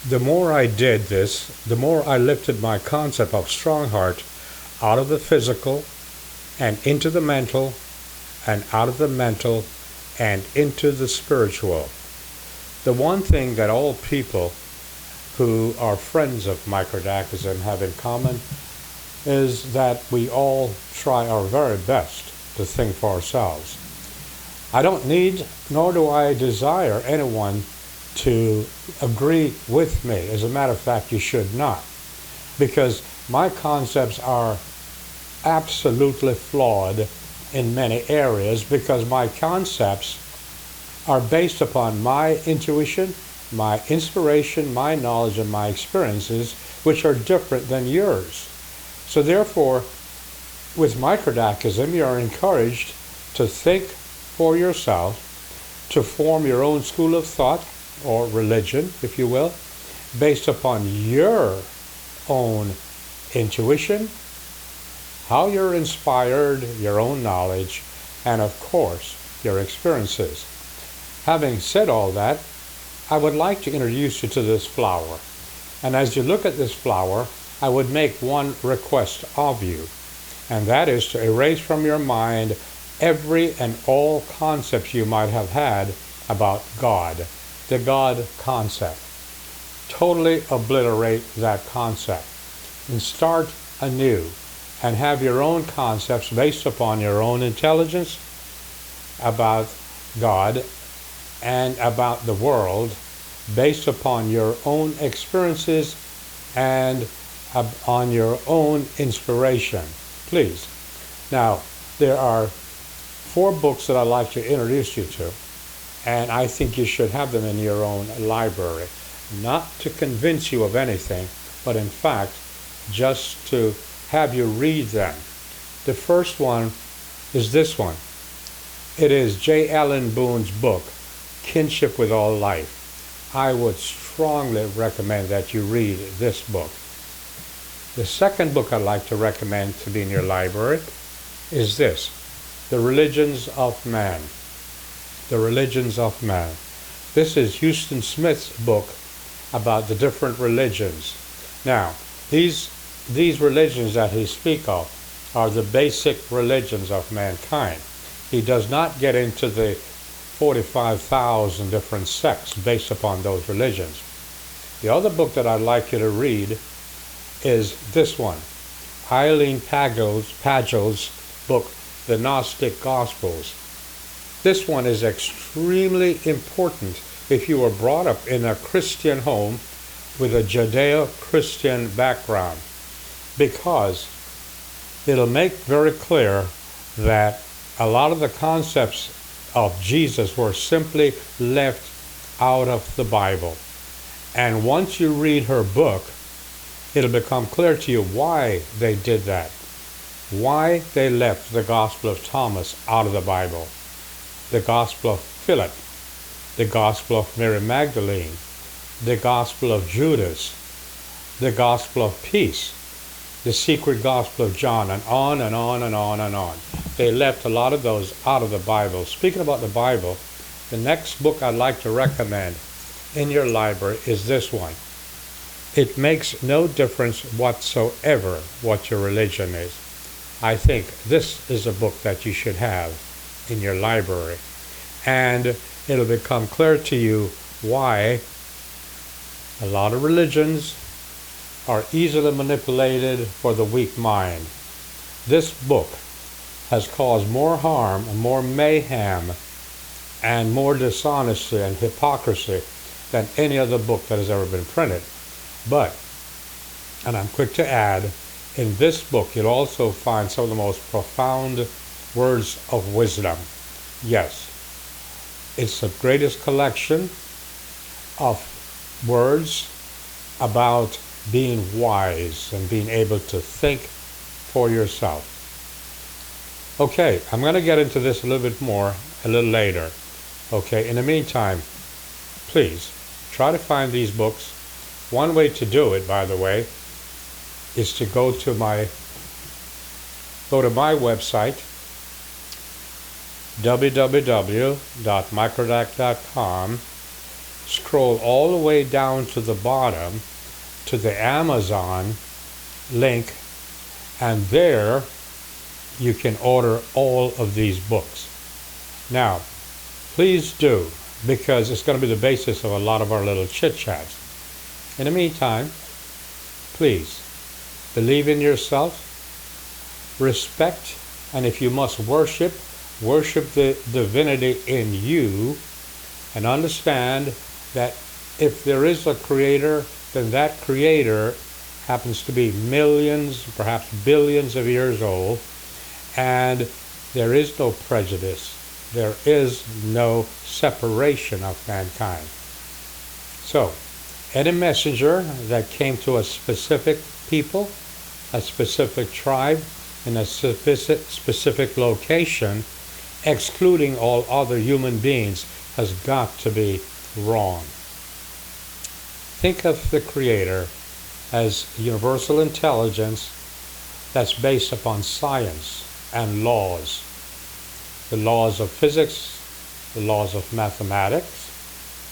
The more I did this, the more I lifted my concept of strong heart out of the physical and into the mental, and out of the mental and into the spiritual. The one thing that all people who are friends of Microdacism have in common is that we all try our very best to think for ourselves. I don't need, nor do I desire anyone to agree with me. As a matter of fact, you should not, because my concepts are absolutely flawed in many areas, because my concepts are based upon my intuition, my inspiration, my knowledge, and my experiences, which are different than yours. So therefore, with Microdacism, you are encouraged to think for yourself, to form your own school of thought, or religion, if you will, based upon your own intuition, how you're inspired, your own knowledge, and of course, your experiences. Having said all that, I would like to introduce you to this flower. And as you look at this flower, I would make one request of you, and that is to erase from your mind every and all concepts you might have had about God. The God concept. Totally obliterate that concept and start anew and have your own concepts based upon your own intelligence about God and about the world, based upon your own experiences and on your own inspiration. Please. Now, there are 4 books that I'd like to introduce you to. And I think you should have them in your own library. Not to convince you of anything, but in fact, just to have you read them. The first one is this one. It is J. Allen Boone's book, Kinship with All Life. I would strongly recommend that you read this book. The second book I'd like to recommend to be in your library is this, The Religions of Man. The Religions of Man. This is Houston Smith's book about the different religions. Now, these religions that he speaks of are the basic religions of mankind. He does not get into the 45,000 different sects based upon those religions. The other book that I'd like you to read is this one, Eileen Pagel's book, The Gnostic Gospels. This one is extremely important if you were brought up in a Christian home with a Judeo-Christian background, because it'll make very clear that a lot of the concepts of Jesus were simply left out of the Bible. And once you read her book, it'll become clear to you why they did that, why they left the Gospel of Thomas out of the Bible, the Gospel of Philip, the Gospel of Mary Magdalene, the Gospel of Judas, the Gospel of Peace, the secret Gospel of John, and on and on and on and on. They left a lot of those out of the Bible. Speaking about the Bible, the next book I'd like to recommend in your library is this one. It makes no difference whatsoever what your religion is. I think this is a book that you should have in your library, and it'll become clear to you why a lot of religions are easily manipulated for the weak mind. This book has caused more harm and more mayhem and more dishonesty and hypocrisy than any other book that has ever been printed. But, and I'm quick to add, in this book you'll also find some of the most profound Words of Wisdom. Yes, it's the greatest collection of words about being wise and being able to think for yourself. Okay, I'm going to get into this a little bit more a little later. Okay, in the meantime, please try to find these books. One way to do it, by the way, is to go to my website, www.microdac.com, scroll all the way down to the bottom to the Amazon link, and there you can order all of these books. Now, please do, because it's going to be the basis of a lot of our little chit-chats. In the meantime, please believe in yourself, respect, and if you must worship the divinity in you, and understand that if there is a creator, then that creator happens to be millions, perhaps billions of years old, and there is no prejudice. There is no separation of mankind. So, any messenger that came to a specific people, a specific tribe, in a specific location, excluding all other human beings, has got to be wrong. Think of the Creator as universal intelligence that's based upon science and laws. The laws of physics, the laws of mathematics,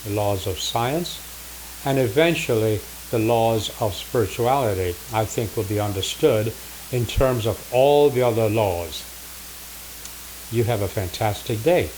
the laws of science, and eventually the laws of spirituality, I think, will be understood in terms of all the other laws. You have a fantastic day.